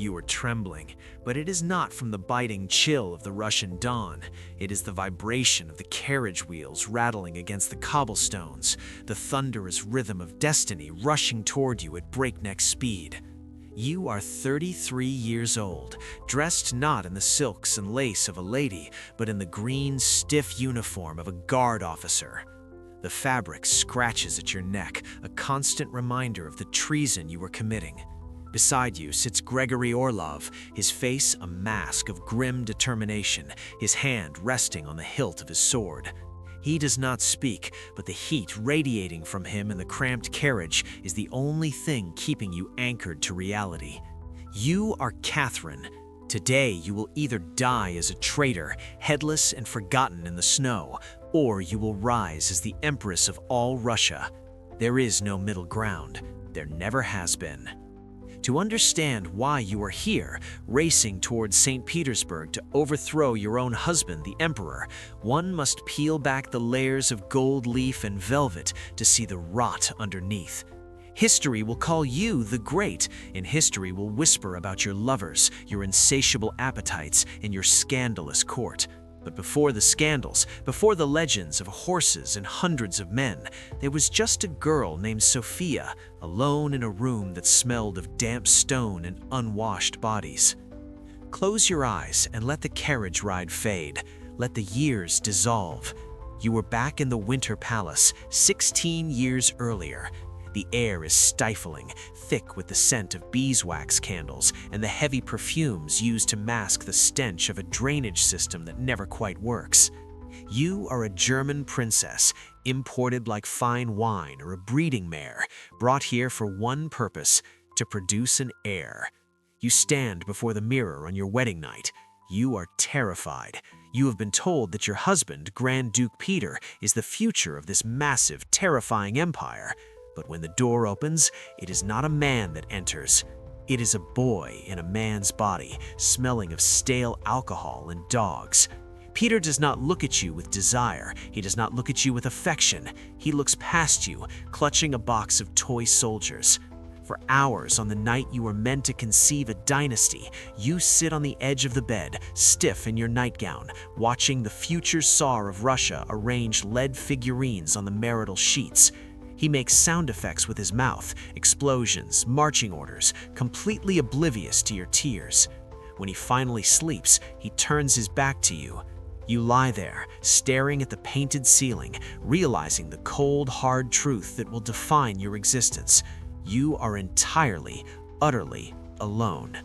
You are trembling, but it is not from the biting chill of the Russian dawn. It is the vibration of the carriage wheels rattling against the cobblestones, the thunderous rhythm of destiny rushing toward you at breakneck speed. You are 33 years old, dressed not in the silks and lace of a lady, but in the green, stiff uniform of a guard officer. The fabric scratches at your neck, a constant reminder of the treason you were committing. Beside you sits Gregory Orlov, his face a mask of grim determination, his hand resting on the hilt of his sword. He does not speak, but the heat radiating from him in the cramped carriage is the only thing keeping you anchored to reality. You are Catherine. Today you will either die as a traitor, headless and forgotten in the snow, or you will rise as the Empress of all Russia. There is no middle ground. There never has been. To understand why you are here, racing towards St. Petersburg to overthrow your own husband, the Emperor, one must peel back the layers of gold leaf and velvet to see the rot underneath. History will call you the Great, and history will whisper about your lovers, your insatiable appetites, and your scandalous court. But before the scandals, before the legends of horses and hundreds of men, there was just a girl named Sophia, alone in a room that smelled of damp stone and unwashed bodies. Close your eyes and let the carriage ride fade. Let the years dissolve. You were back in the Winter Palace 16 years earlier. The air is stifling, thick with the scent of beeswax candles and the heavy perfumes used to mask the stench of a drainage system that never quite works. You are a German princess, imported like fine wine or a breeding mare, brought here for one purpose, to produce an heir. You stand before the mirror on your wedding night. You are terrified. You have been told that your husband, Grand Duke Peter, is the future of this massive, terrifying empire. But when the door opens, it is not a man that enters. It is a boy in a man's body, smelling of stale alcohol and dogs. Peter does not look at you with desire. He does not look at you with affection. He looks past you, clutching a box of toy soldiers. For hours on the night you were meant to conceive a dynasty, you sit on the edge of the bed, stiff in your nightgown, watching the future Tsar of Russia arrange lead figurines on the marital sheets. He makes sound effects with his mouth, explosions, marching orders, completely oblivious to your tears. When he finally sleeps, he turns his back to you. You lie there, staring at the painted ceiling, realizing the cold, hard truth that will define your existence. You are entirely, utterly alone.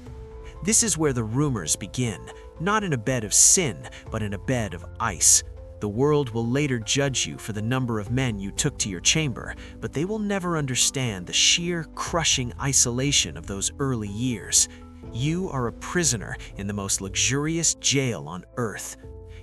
This is where the rumors begin, not in a bed of sin, but in a bed of ice. The world will later judge you for the number of men you took to your chamber, but they will never understand the sheer, crushing isolation of those early years. You are a prisoner in the most luxurious jail on earth.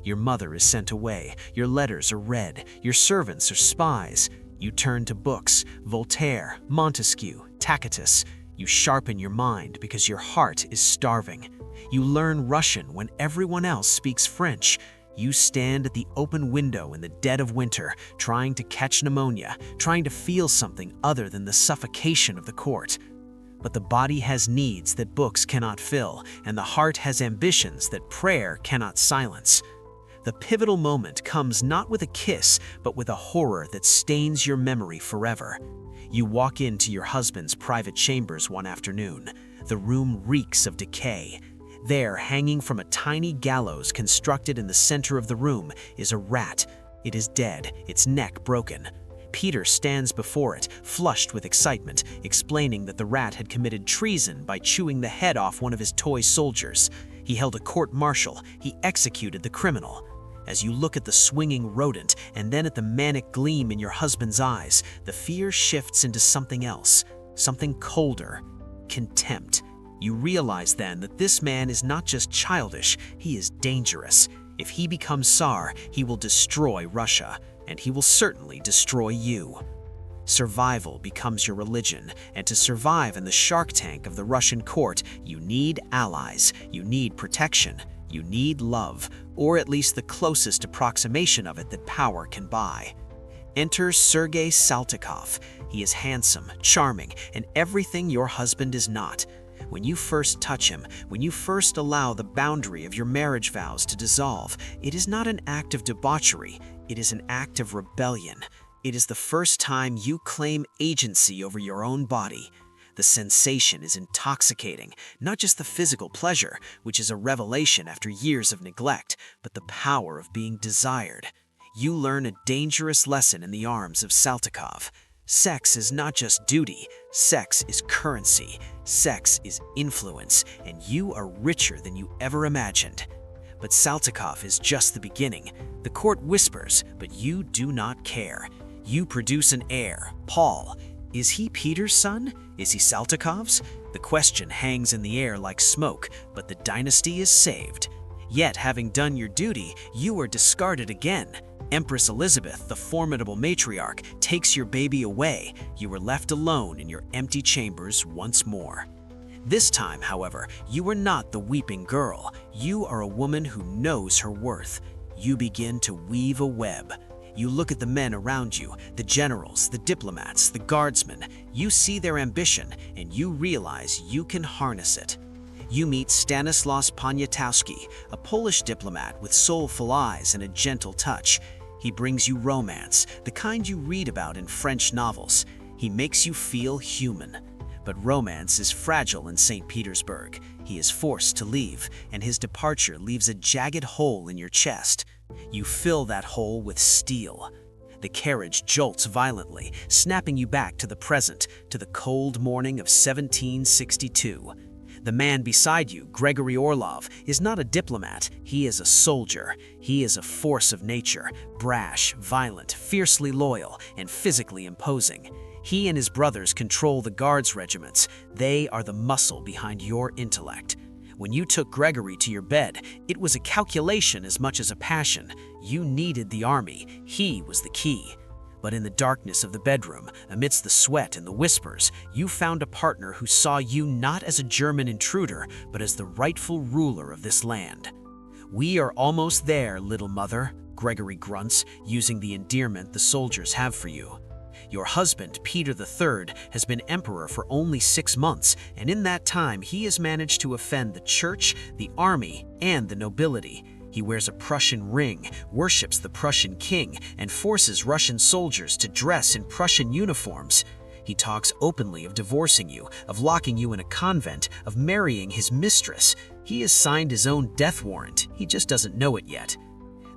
Your mother is sent away, your letters are read, your servants are spies. You turn to books, Voltaire, Montesquieu, Tacitus. You sharpen your mind because your heart is starving. You learn Russian when everyone else speaks French. You stand at the open window in the dead of winter, trying to catch pneumonia, trying to feel something other than the suffocation of the court. But the body has needs that books cannot fill, and the heart has ambitions that prayer cannot silence. The pivotal moment comes not with a kiss, but with a horror that stains your memory forever. You walk into your husband's private chambers one afternoon. The room reeks of decay. There, hanging from a tiny gallows constructed in the center of the room, is a rat. It is dead, its neck broken. Peter stands before it, flushed with excitement, explaining that the rat had committed treason by chewing the head off one of his toy soldiers. He held a court-martial. He executed the criminal. As you look at the swinging rodent and then at the manic gleam in your husband's eyes, the fear shifts into something else, something colder, contempt. You realize then that this man is not just childish, he is dangerous. If he becomes Tsar, he will destroy Russia, and he will certainly destroy you. Survival becomes your religion, and to survive in the shark tank of the Russian court, you need allies, you need protection, you need love, or at least the closest approximation of it that power can buy. Enter Sergei Saltykov. He is handsome, charming, and everything your husband is not. When you first touch him, when you first allow the boundary of your marriage vows to dissolve, it is not an act of debauchery, it is an act of rebellion. It is the first time you claim agency over your own body. The sensation is intoxicating, not just the physical pleasure, which is a revelation after years of neglect, but the power of being desired. You learn a dangerous lesson in the arms of Saltykov. Sex is not just duty, sex is currency, sex is influence, and you are richer than you ever imagined. But Saltykov is just the beginning. The court whispers, but you do not care. You produce an heir, Paul. Is he Peter's son? Is he Saltykov's? The question hangs in the air like smoke, but the dynasty is saved. Yet, having done your duty, you are discarded again. Empress Elizabeth, the formidable matriarch, takes your baby away. You are left alone in your empty chambers once more. This time, however, you are not the weeping girl. You are a woman who knows her worth. You begin to weave a web. You look at the men around you, the generals, the diplomats, the guardsmen. You see their ambition, and you realize you can harness it. You meet Stanislaus Poniatowski, a Polish diplomat with soulful eyes and a gentle touch. He brings you romance, the kind you read about in French novels. He makes you feel human. But romance is fragile in St. Petersburg. He is forced to leave, and his departure leaves a jagged hole in your chest. You fill that hole with steel. The carriage jolts violently, snapping you back to the present, to the cold morning of 1762. The man beside you, Gregory Orlov, is not a diplomat. He is a soldier. He is a force of nature, brash, violent, fiercely loyal, and physically imposing. He and his brothers control the guards regiments. They are the muscle behind your intellect. When you took Gregory to your bed, it was a calculation as much as a passion. You needed the army. He was the key. But in the darkness of the bedroom, amidst the sweat and the whispers, you found a partner who saw you not as a German intruder, but as the rightful ruler of this land. "We are almost there, little mother," Gregory grunts, using the endearment the soldiers have for you. Your husband, Peter III, has been emperor for only 6 months, and in that time he has managed to offend the church, the army, and the nobility. He wears a Prussian ring, worships the Prussian king, and forces Russian soldiers to dress in Prussian uniforms. He talks openly of divorcing you, of locking you in a convent, of marrying his mistress. He has signed his own death warrant. He just doesn't know it yet.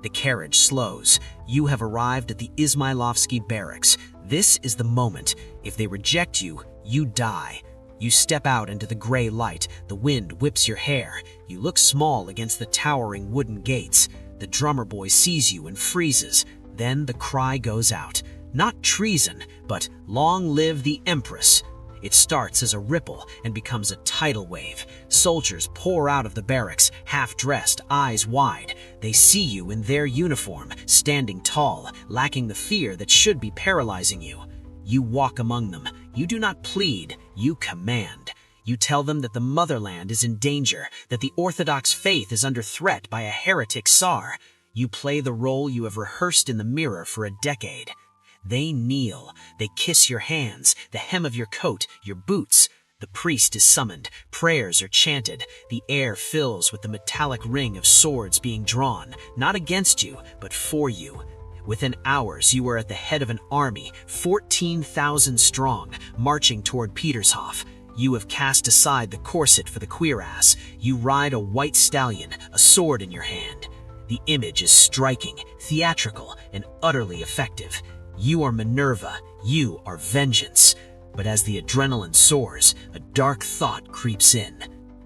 The carriage slows. You have arrived at the Izmailovsky barracks. This is the moment. If they reject you, you die. You step out into the gray light. The wind whips your hair. You look small against the towering wooden gates. The drummer boy sees you and freezes. Then the cry goes out. Not treason, but "Long live the Empress." It starts as a ripple and becomes a tidal wave. Soldiers pour out of the barracks, half-dressed, eyes wide. They see you in their uniform, standing tall, lacking the fear that should be paralyzing you. You walk among them. You do not plead, you command. You tell them that the motherland is in danger, that the Orthodox faith is under threat by a heretic Tsar. You play the role you have rehearsed in the mirror for a decade. They kneel. They kiss your hands, the hem of your coat, your boots. The priest is summoned. Prayers are chanted. The air fills with the metallic ring of swords being drawn, not against you, but for you. Within hours, you are at the head of an army, 14,000 strong, marching toward Petershof. You have cast aside the corset for the cuirass. You ride a white stallion, a sword in your hand. The image is striking, theatrical, and utterly effective. You are Minerva, you are vengeance. But as the adrenaline soars, a dark thought creeps in.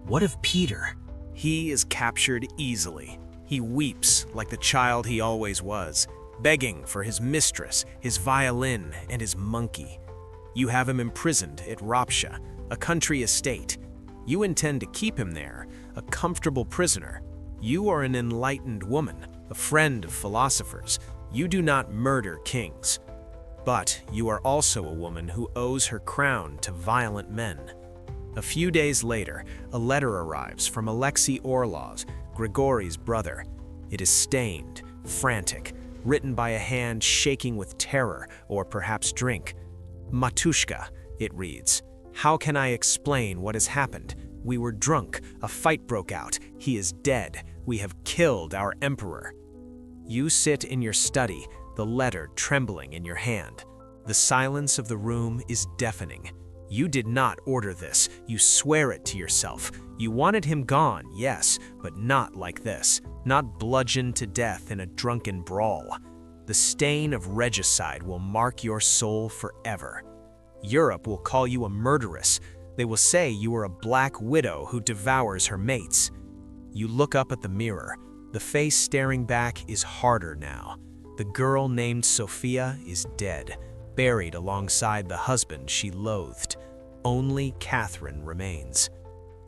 What of Peter? He is captured easily. He weeps like the child he always was, begging for his mistress, his violin, and his monkey. You have him imprisoned at Ropsha, a country estate. You intend to keep him there, a comfortable prisoner. You are an enlightened woman, a friend of philosophers. You do not murder kings. But you are also a woman who owes her crown to violent men. A few days later, a letter arrives from Alexei Orlov, Grigory's brother. It is stained, frantic, written by a hand shaking with terror or perhaps drink. "Matushka," it reads, "how can I explain what has happened? We were drunk, a fight broke out, he is dead, we have killed our emperor. You sit in your study, the letter trembling in your hand. The silence of the room is deafening. You did not order this, you swear it to yourself. You wanted him gone, yes, but not like this, not bludgeoned to death in a drunken brawl. The stain of regicide will mark your soul forever. Europe will call you a murderess. They will say you are a black widow who devours her mates. You look up at the mirror. The face staring back is harder now. The girl named Sophia is dead, buried alongside the husband she loathed. Only Catherine remains.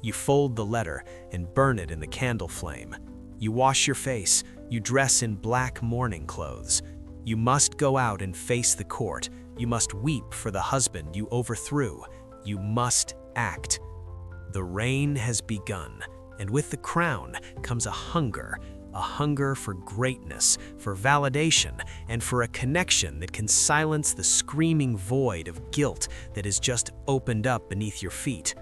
You fold the letter and burn it in the candle flame. You wash your face. You dress in black mourning clothes. You must go out and face the court. You must weep for the husband you overthrew. You must act. The reign has begun, and with the crown comes a hunger for greatness, for validation, and for a connection that can silence the screaming void of guilt that has just opened up beneath your feet.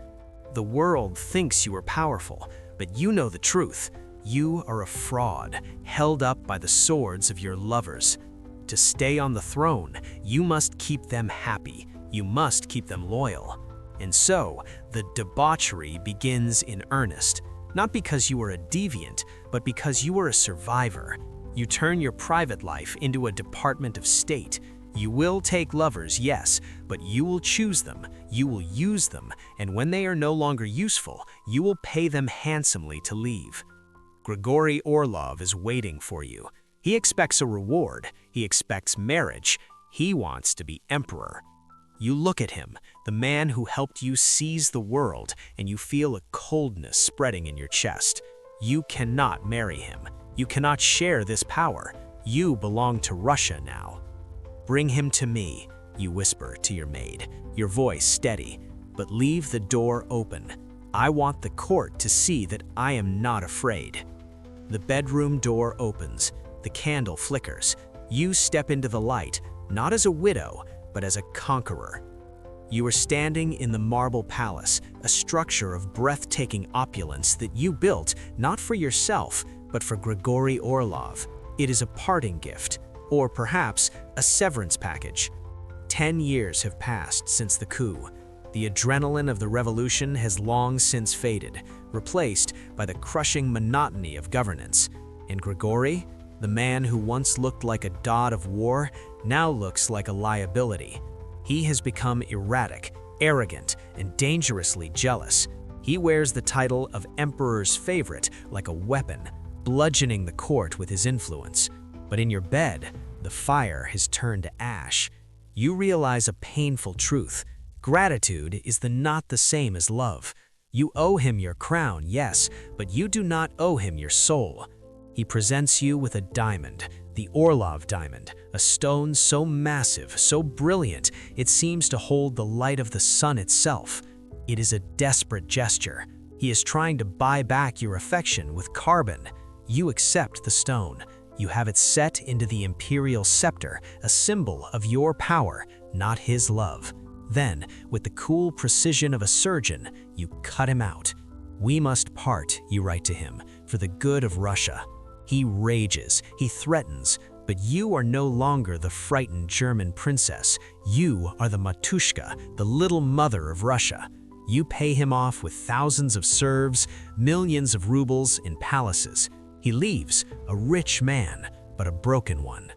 The world thinks you are powerful, but you know the truth. You are a fraud, held up by the swords of your lovers. To stay on the throne, you must keep them happy. You must keep them loyal. And so, the debauchery begins in earnest, not because you are a deviant, but because you are a survivor. You turn your private life into a department of state. You will take lovers, yes, but you will choose them, you will use them, and when they are no longer useful, you will pay them handsomely to leave. Grigory Orlov is waiting for you. He expects a reward, he expects marriage, he wants to be emperor. You look at him, the man who helped you seize the world, and you feel a coldness spreading in your chest. You cannot marry him. You cannot share this power. You belong to Russia now. Bring him to me, you whisper to your maid, your voice steady, but leave the door open. I want the court to see that I am not afraid. The bedroom door opens. The candle flickers. You step into the light, not as a widow, but as a conqueror. You are standing in the marble palace, a structure of breathtaking opulence that you built not for yourself, but for Grigory Orlov. It is a parting gift, or perhaps a severance package. 10 years have passed since the coup. The adrenaline of the revolution has long since faded, replaced by the crushing monotony of governance. And Grigory, the man who once looked like a god of war, now looks like a liability. He has become erratic, arrogant, and dangerously jealous. He wears the title of emperor's favorite like a weapon, bludgeoning the court with his influence. But in your bed, the fire has turned to ash. You realize a painful truth. Gratitude is not the same as love. You owe him your crown, yes, but you do not owe him your soul. He presents you with a diamond, the Orlov diamond, a stone so massive, so brilliant, it seems to hold the light of the sun itself. It is a desperate gesture. He is trying to buy back your affection with carbon. You accept the stone. You have it set into the imperial scepter, a symbol of your power, not his love. Then, with the cool precision of a surgeon, you cut him out. We must part, you write to him, for the good of Russia. He rages, he threatens, but you are no longer the frightened German princess. You are the Matushka, the little mother of Russia. You pay him off with thousands of serfs, millions of rubles in palaces. He leaves, a rich man, but a broken one.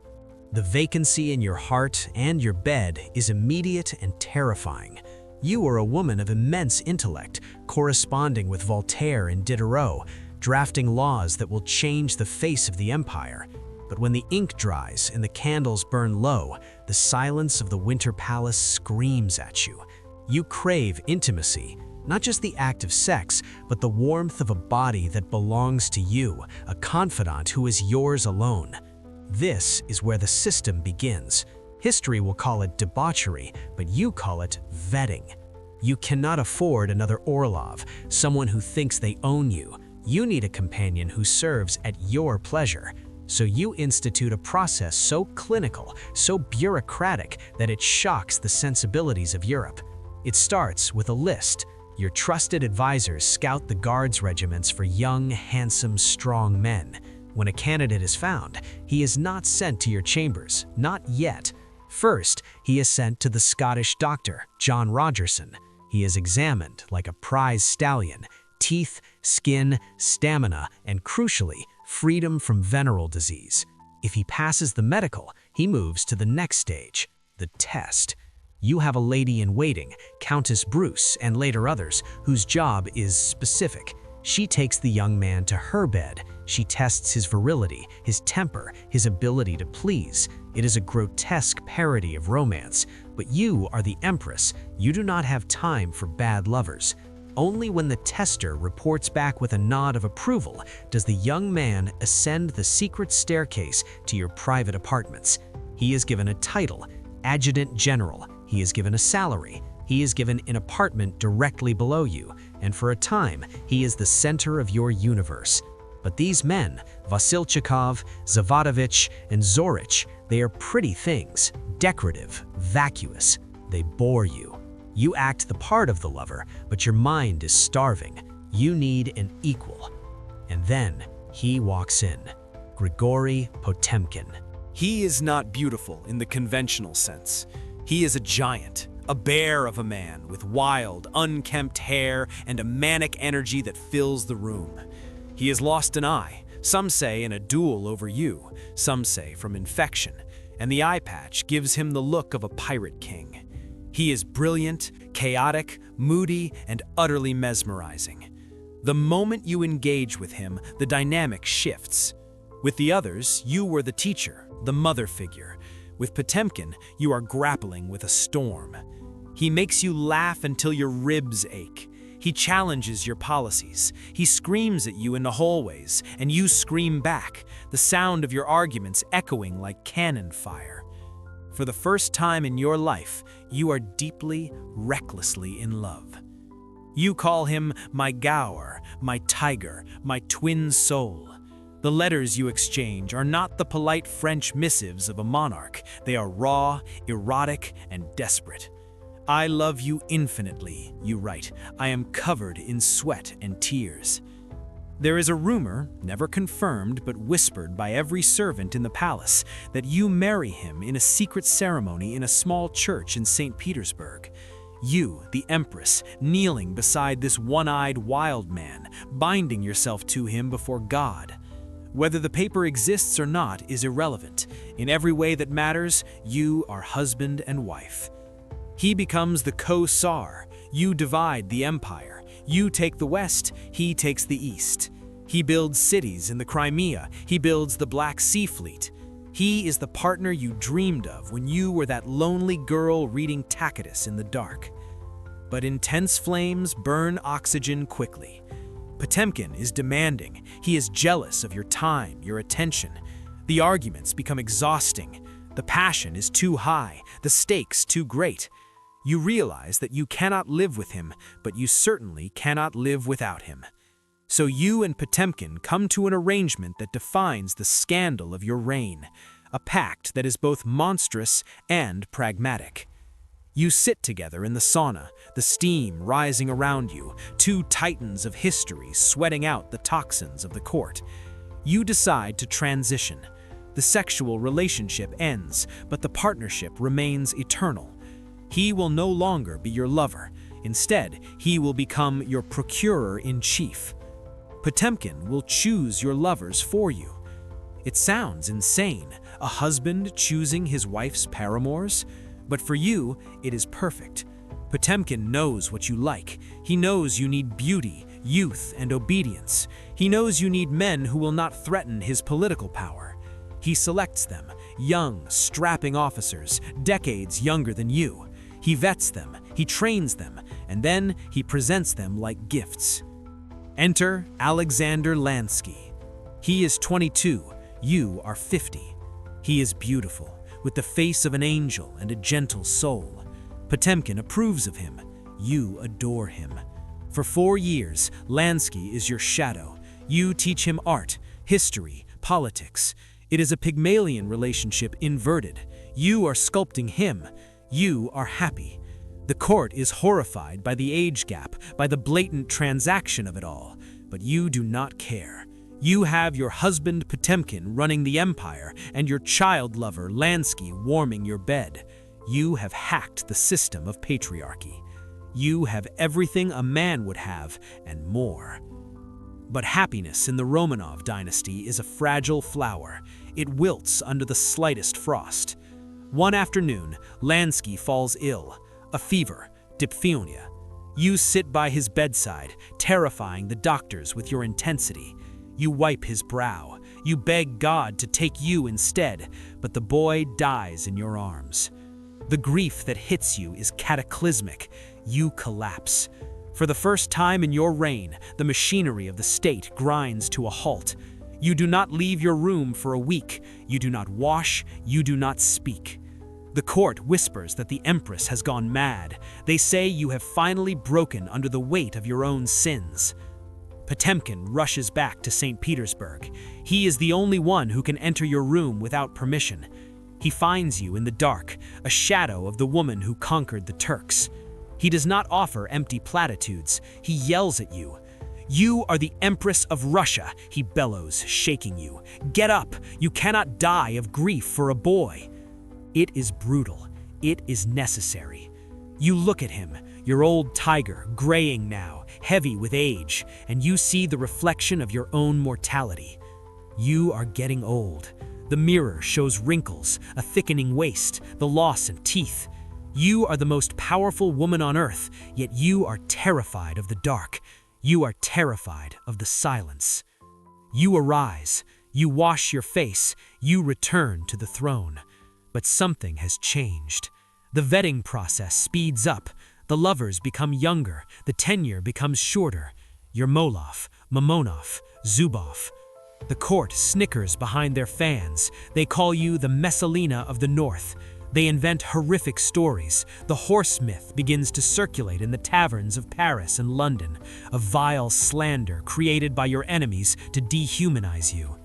The vacancy in your heart and your bed is immediate and terrifying. You are a woman of immense intellect, corresponding with Voltaire and Diderot, drafting laws that will change the face of the empire. But when the ink dries and the candles burn low, the silence of the Winter Palace screams at you. You crave intimacy, not just the act of sex, but the warmth of a body that belongs to you, a confidant who is yours alone. This is where the system begins. History will call it debauchery, but you call it vetting. You cannot afford another Orlov, someone who thinks they own you. You need a companion who serves at your pleasure. So you institute a process so clinical, so bureaucratic, that it shocks the sensibilities of Europe. It starts with a list. Your trusted advisors scout the guards regiments for young, handsome, strong men. When a candidate is found, he is not sent to your chambers, not yet. First, he is sent to the Scottish doctor, John Rogerson. He is examined like a prize stallion, teeth, skin, stamina, and crucially, freedom from venereal disease. If he passes the medical, he moves to the next stage, the test. You have a lady-in-waiting, Countess Bruce, and later others, whose job is specific. She takes the young man to her bed. She tests his virility, his temper, his ability to please. It is a grotesque parody of romance, but you are the Empress. You do not have time for bad lovers. Only when the tester reports back with a nod of approval does the young man ascend the secret staircase to your private apartments. He is given a title, Adjutant General. He is given a salary. He is given an apartment directly below you, and for a time, he is the center of your universe. But these men, Vasilchikov, Zavadovich, and Zorich, they are pretty things, decorative, vacuous. They bore you. You act the part of the lover, but your mind is starving. You need an equal. And then he walks in, Grigory Potemkin. He is not beautiful in the conventional sense. He is a giant, a bear of a man with wild, unkempt hair and a manic energy that fills the room. He has lost an eye, some say in a duel over you, some say from infection, and the eye patch gives him the look of a pirate king. He is brilliant, chaotic, moody, and utterly mesmerizing. The moment you engage with him, the dynamic shifts. With the others, you were the teacher, the mother figure. With Potemkin, you are grappling with a storm. He makes you laugh until your ribs ache. He challenges your policies. He screams at you in the hallways, and you scream back, the sound of your arguments echoing like cannon fire. For the first time in your life, you are deeply, recklessly in love. You call him my Gaur, my tiger, my twin soul. The letters you exchange are not the polite French missives of a monarch. They are raw, erotic, and desperate. I love you infinitely, you write. I am covered in sweat and tears. There is a rumor, never confirmed but whispered by every servant in the palace, that you marry him in a secret ceremony in a small church in St. Petersburg. You, the Empress, kneeling beside this one-eyed wild man, binding yourself to him before God. Whether the paper exists or not is irrelevant. In every way that matters, you are husband and wife. He becomes the co-Tsar. You divide the empire. You take the west, he takes the east. He builds cities in the Crimea. He builds the Black Sea Fleet. He is the partner you dreamed of when you were that lonely girl reading Tacitus in the dark. But intense flames burn oxygen quickly. Potemkin is demanding. He is jealous of your time, your attention. The arguments become exhausting. The passion is too high, the stakes too great. You realize that you cannot live with him, but you certainly cannot live without him. So you and Potemkin come to an arrangement that defines the scandal of your reign, a pact that is both monstrous and pragmatic. You sit together in the sauna, the steam rising around you, two titans of history sweating out the toxins of the court. You decide to transition. The sexual relationship ends, but the partnership remains eternal. He will no longer be your lover. Instead, he will become your procurer-in-chief. Potemkin will choose your lovers for you. It sounds insane, a husband choosing his wife's paramours? But for you, it is perfect. Potemkin knows what you like. He knows you need beauty, youth, and obedience. He knows you need men who will not threaten his political power. He selects them, young, strapping officers, decades younger than you. He vets them, he trains them, and then he presents them like gifts. Enter Alexander Lansky. He is 22, you are 50. He is beautiful, with the face of an angel and a gentle soul. Potemkin approves of him. You adore him. For 4 years, Lansky is your shadow. You teach him art, history, politics. It is a Pygmalion relationship inverted. You are sculpting him. You are happy. The court is horrified by the age gap, by the blatant transaction of it all, but you do not care. You have your husband Potemkin running the empire and your child lover Lansky warming your bed. You have hacked the system of patriarchy. You have everything a man would have and more. But happiness in the Romanov dynasty is a fragile flower. It wilts under the slightest frost. One afternoon, Lansky falls ill, a fever, diphtheria. You sit by his bedside, terrifying the doctors with your intensity. You wipe his brow. You beg God to take you instead, but the boy dies in your arms. The grief that hits you is cataclysmic. You collapse. For the first time in your reign, the machinery of the state grinds to a halt. You do not leave your room for a week. You do not wash. You do not speak. The court whispers that the Empress has gone mad. They say you have finally broken under the weight of your own sins. Potemkin rushes back to St. Petersburg. He is the only one who can enter your room without permission. He finds you in the dark, a shadow of the woman who conquered the Turks. He does not offer empty platitudes. He yells at you. You are the Empress of Russia, he bellows, shaking you. Get up! You cannot die of grief for a boy. It is brutal. It is necessary. You look at him, your old tiger, graying now, heavy with age, and you see the reflection of your own mortality. You are getting old. The mirror shows wrinkles, a thickening waist, the loss in teeth. You are the most powerful woman on earth, yet you are terrified of the dark. You are terrified of the silence. You arise. You wash your face. You return to the throne. But something has changed. The vetting process speeds up. The lovers become younger. The tenure becomes shorter. Yermolov, Mamonov, Zubov. The court snickers behind their fans. They call you the Messalina of the North. They invent horrific stories. The horse myth begins to circulate in the taverns of Paris and London, a vile slander created by your enemies to dehumanize you.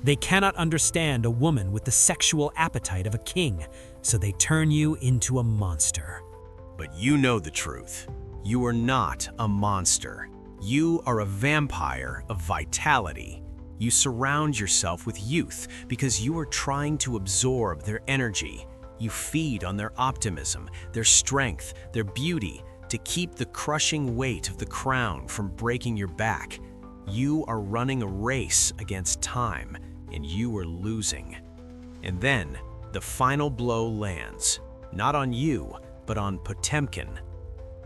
They cannot understand a woman with the sexual appetite of a king, so they turn you into a monster. But you know the truth. You are not a monster. You are a vampire of vitality. You surround yourself with youth because you are trying to absorb their energy. You feed on their optimism, their strength, their beauty, to keep the crushing weight of the crown from breaking your back. You are running a race against time, and you are losing. And then, the final blow lands, not on you, but on Potemkin.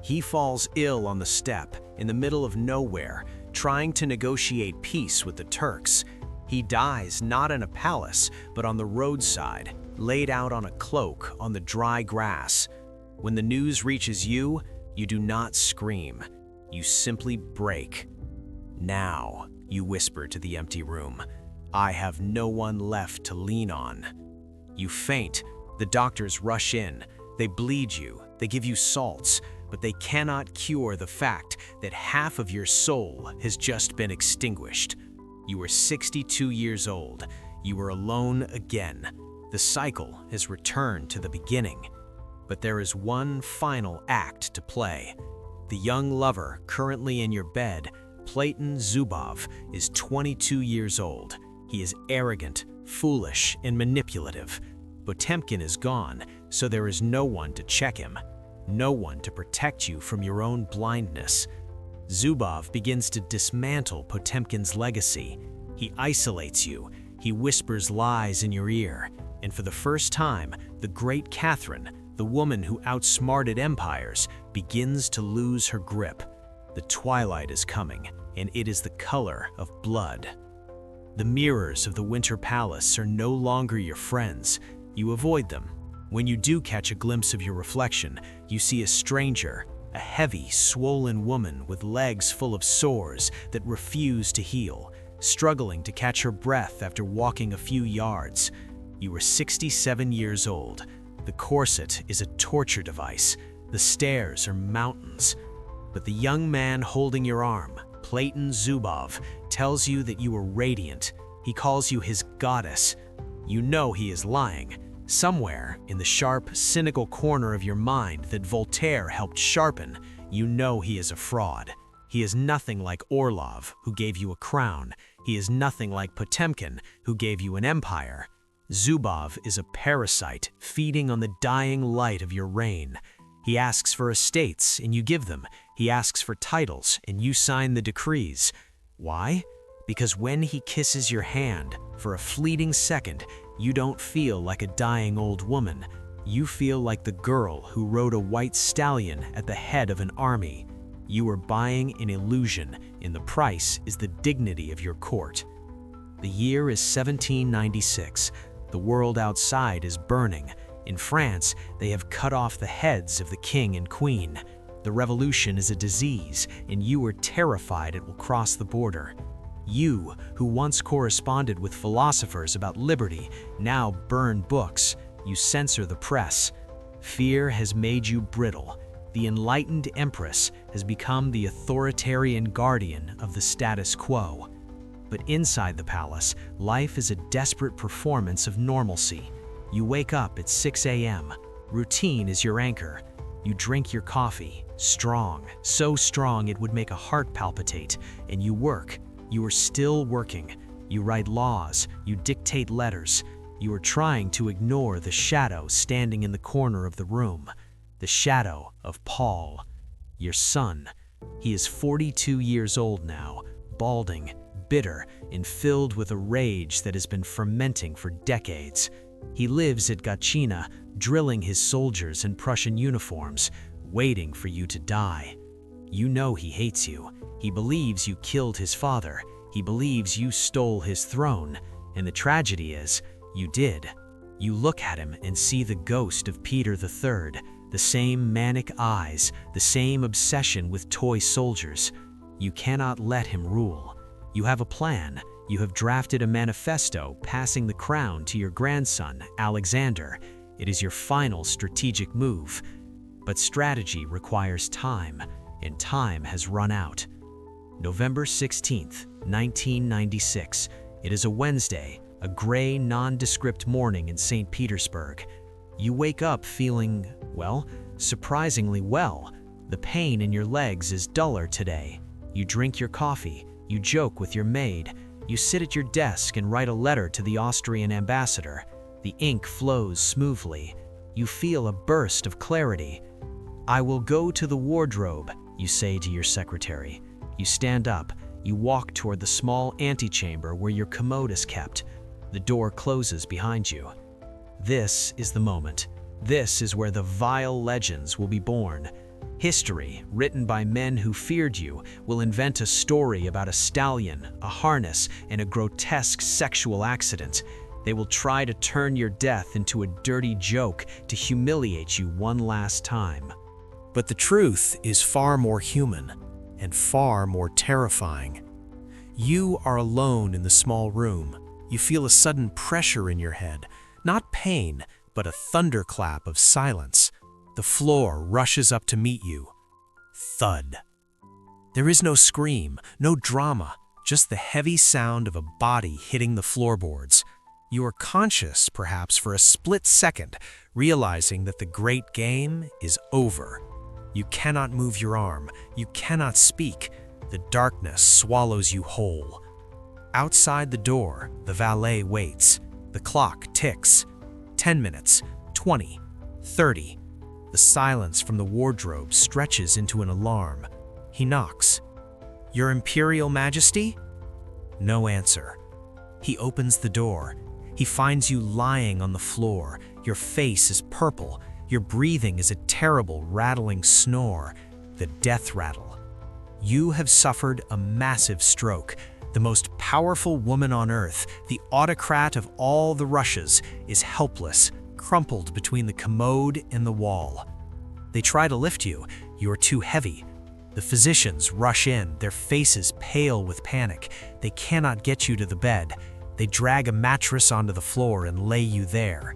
He falls ill on the steppe, in the middle of nowhere, trying to negotiate peace with the Turks. He dies not in a palace, but on the roadside, laid out on a cloak on the dry grass. When the news reaches you, you do not scream. You simply break. Now, you whisper to the empty room, I have no one left to lean on. You faint. The doctors rush in. They bleed you. They give you salts, but they cannot cure the fact that half of your soul has just been extinguished. You are 62 years old. You are alone again. The cycle has returned to the beginning. But there is one final act to play. The young lover currently in your bed, Platon Zubov, is 22 years old. He is arrogant, foolish, and manipulative. Potemkin is gone, so there is no one to check him, no one to protect you from your own blindness. Zubov begins to dismantle Potemkin's legacy. He isolates you. He whispers lies in your ear. And for the first time, the great Catherine, the woman who outsmarted empires, begins to lose her grip. The twilight is coming, and it is the color of blood. The mirrors of the Winter Palace are no longer your friends. You avoid them. When you do catch a glimpse of your reflection, you see a stranger, a heavy, swollen woman with legs full of sores that refuse to heal, struggling to catch her breath after walking a few yards. You are 67 years old. The corset is a torture device. The stairs are mountains. But the young man holding your arm, Platon Zubov, tells you that you are radiant. He calls you his goddess. You know he is lying. Somewhere, in the sharp, cynical corner of your mind that Voltaire helped sharpen, you know he is a fraud. He is nothing like Orlov, who gave you a crown. He is nothing like Potemkin, who gave you an empire. Zubov is a parasite feeding on the dying light of your reign. He asks for estates, and you give them. He asks for titles, and you sign the decrees. Why? Because when he kisses your hand, for a fleeting second, you don't feel like a dying old woman. You feel like the girl who rode a white stallion at the head of an army. You are buying an illusion, and the price is the dignity of your court. The year is 1796. The world outside is burning. In France, they have cut off the heads of the king and queen. The revolution is a disease, and you are terrified it will cross the border. You, who once corresponded with philosophers about liberty, now burn books. You censor the press. Fear has made you brittle. The enlightened Empress has become the authoritarian guardian of the status quo. But inside the palace, life is a desperate performance of normalcy. You wake up at 6 a.m. Routine is your anchor. You drink your coffee, strong, so strong it would make a heart palpitate, and you work. You are still working. You write laws. You dictate letters. You are trying to ignore the shadow standing in the corner of the room. The shadow of Paul, your son. He is 42 years old now, balding, bitter, and filled with a rage that has been fermenting for decades. He lives at Gatchina, drilling his soldiers in Prussian uniforms, waiting for you to die. You know he hates you. He believes you killed his father. He believes you stole his throne. And the tragedy is, you did. You look at him and see the ghost of Peter III, the same manic eyes, the same obsession with toy soldiers. You cannot let him rule. You have a plan. You have drafted a manifesto passing the crown to your grandson, Alexander. It is your final strategic move. But strategy requires time, and time has run out. November 16th, 1996. It is a Wednesday, a gray, nondescript morning in St. Petersburg. You wake up feeling, well, surprisingly well. The pain in your legs is duller today. You drink your coffee. You joke with your maid. You sit at your desk and write a letter to the Austrian ambassador. The ink flows smoothly. You feel a burst of clarity. "I will go to the wardrobe," you say to your secretary. You stand up. You walk toward the small antechamber where your commode is kept. The door closes behind you. This is the moment. This is where the vile legends will be born. History, written by men who feared you, will invent a story about a stallion, a harness, and a grotesque sexual accident. They will try to turn your death into a dirty joke to humiliate you one last time. But the truth is far more human and far more terrifying. You are alone in the small room. You feel a sudden pressure in your head, not pain, but a thunderclap of silence. The floor rushes up to meet you. Thud. There is no scream, no drama, just the heavy sound of a body hitting the floorboards. You are conscious, perhaps for a split second, realizing that the great game is over. You cannot move your arm. You cannot speak. The darkness swallows you whole. Outside the door, the valet waits. The clock ticks. 10 minutes, 20, 30. The silence from the wardrobe stretches into an alarm. He knocks. "Your Imperial Majesty?" No answer. He opens the door. He finds you lying on the floor. Your face is purple. Your breathing is a terrible, rattling snore, the death rattle. You have suffered a massive stroke. The most powerful woman on earth, the autocrat of all the Russias, is helpless, crumpled between the commode and the wall. They try to lift you. You are too heavy. The physicians rush in, their faces pale with panic. They cannot get you to the bed. They drag a mattress onto the floor and lay you there.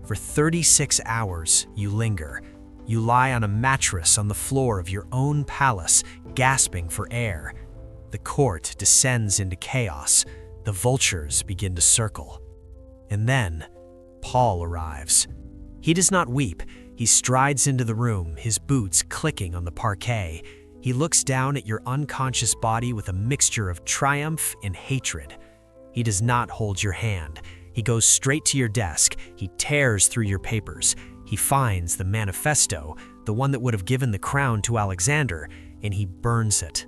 For 36 hours, you linger. You lie on a mattress on the floor of your own palace, gasping for air. The court descends into chaos. The vultures begin to circle. And then, Paul arrives. He does not weep. He strides into the room, his boots clicking on the parquet. He looks down at your unconscious body with a mixture of triumph and hatred. He does not hold your hand. He goes straight to your desk. He tears through your papers. He finds the manifesto, the one that would have given the crown to Alexander, and he burns it.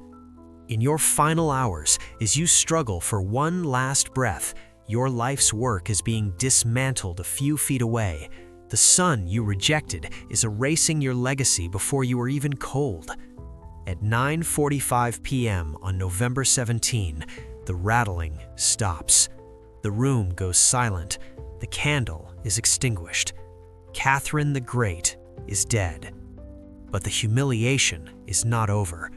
In your final hours, as you struggle for one last breath, your life's work is being dismantled a few feet away. The sun you rejected is erasing your legacy before you are even cold. At 9:45 p.m. on November 17, the rattling stops. The room goes silent. The candle is extinguished. Catherine the Great is dead. But the humiliation is not over.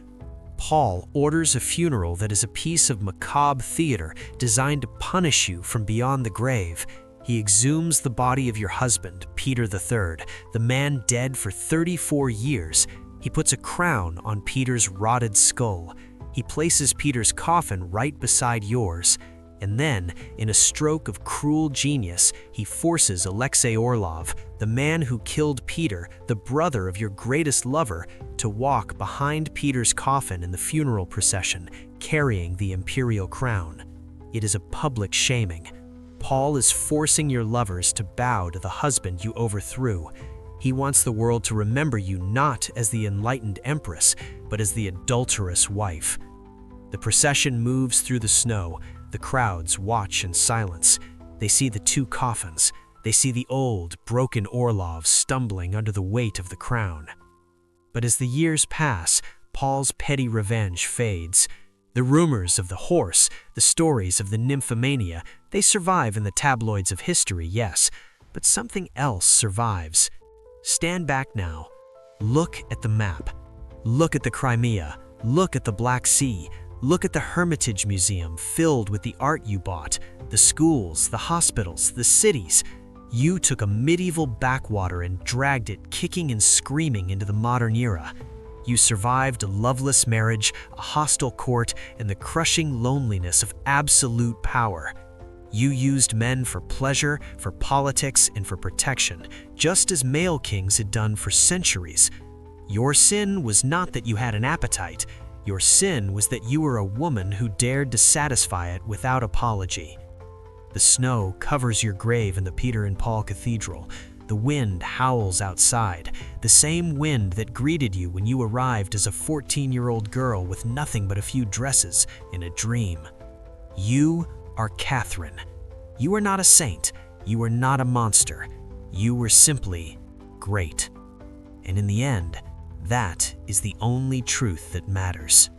Paul orders a funeral that is a piece of macabre theater designed to punish you from beyond the grave. He exhumes the body of your husband, Peter III, the man dead for 34 years. He puts a crown on Peter's rotted skull. He places Peter's coffin right beside yours. And then, in a stroke of cruel genius, he forces Alexei Orlov, the man who killed Peter, the brother of your greatest lover, to walk behind Peter's coffin in the funeral procession, carrying the imperial crown. It is a public shaming. Paul is forcing your lovers to bow to the husband you overthrew. He wants the world to remember you not as the enlightened Empress, but as the adulterous wife. The procession moves through the snow. The crowds watch in silence. They see the two coffins. They see the old, broken Orlov stumbling under the weight of the crown. But as the years pass, Paul's petty revenge fades. The rumors of the horse, the stories of the nymphomania, they survive in the tabloids of history, yes, but something else survives. Stand back now. Look at the map. Look at the Crimea. Look at the Black Sea. Look at the Hermitage Museum filled with the art you bought, the schools, the hospitals, the cities. You took a medieval backwater and dragged it kicking and screaming into the modern era. You survived a loveless marriage, a hostile court, and the crushing loneliness of absolute power. You used men for pleasure, for politics, and for protection, just as male kings had done for centuries. Your sin was not that you had an appetite. Your sin was that you were a woman who dared to satisfy it without apology. The snow covers your grave in the Peter and Paul Cathedral. The wind howls outside, the same wind that greeted you when you arrived as a 14-year-old girl with nothing but a few dresses in a dream. You are Catherine. You are not a saint. You are not a monster. You were simply great. And in the end, that is the only truth that matters.